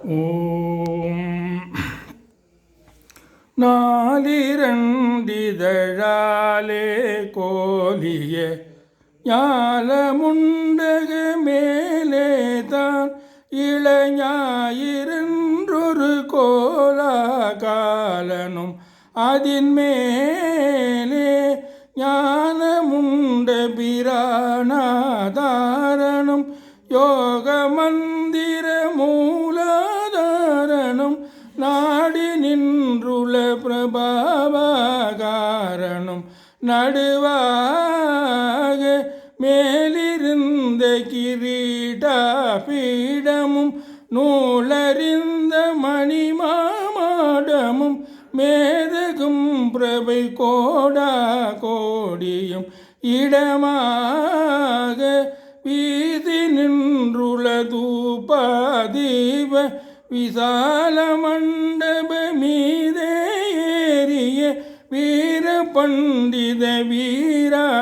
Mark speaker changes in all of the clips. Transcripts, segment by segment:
Speaker 1: ஓம் நாலிரண்டிதழாலே கோலிய ஞாலமுண்டக மேலே தான் இளஞாயிரொரு கோலா காலனும் அதின் மேலே ஞானமுண்ட பிரானாதாரனும் யோக மந்திர மூலாதாரனும் நாடி நின்றுள பிரபாவகாரனும் நடுவாக மேலிருந்த கிரீடா பீடமும் நூலறிந்த மணிமாடமும் மேதகும் பிரபை கோடா கோடியும் இடமாக வீதி நின்றுள தூபாதீப விசால மண்டப மீதே ஏறிய வீர பண்டித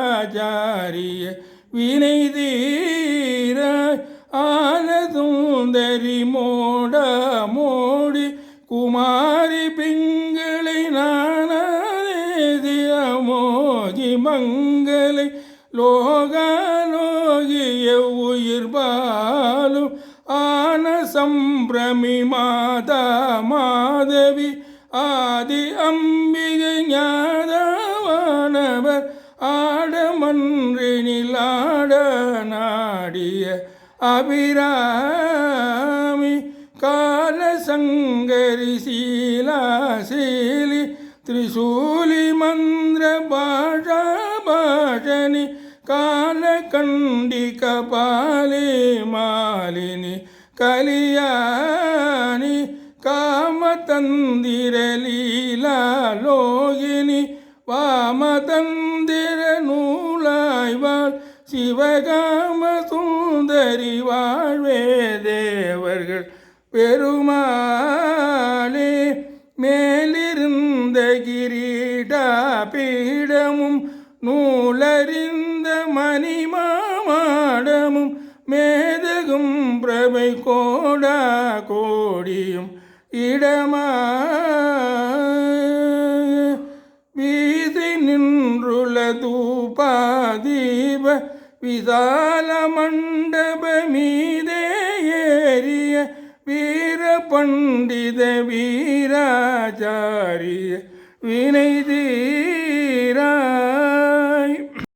Speaker 1: வீராச்சாரிய வினை தீர ஆலதுந்தரி மோடா மோடி குமாரி பிங்களை நானேதி அமோகி மங்களை லோகாலோகிய உயிர் பாலும் ஆன சம்பிரமி மாதா மாதவி ஆதி அம்பிகை ஞானவானவர் ஆடமன்றினில் ஆட நாடிய அபிராமி காலசங்கரி சீலாசீலி திரிசூலி மந்திர பாஷா பாஷனி காலகண்டி கபாலி மாலினி கலியானி காமதந்திர லீலா லோகினி வாமதந்திர நூலாய்வாள் சிவகாம சுந்தரி வாழ்வே தேவர்கள் பெருமாளே மேலிருந்த கிரீடா பீடமும் நூலறிந்த மணிமாடமும் மேதகும் பிரபை கோடா கோடியும் இடமா வீதி நின்றுள தூபாதீப விசால மண்டப மீதே ஏறிய வீர பண்டித வீராச்சாரிய வினை தீரா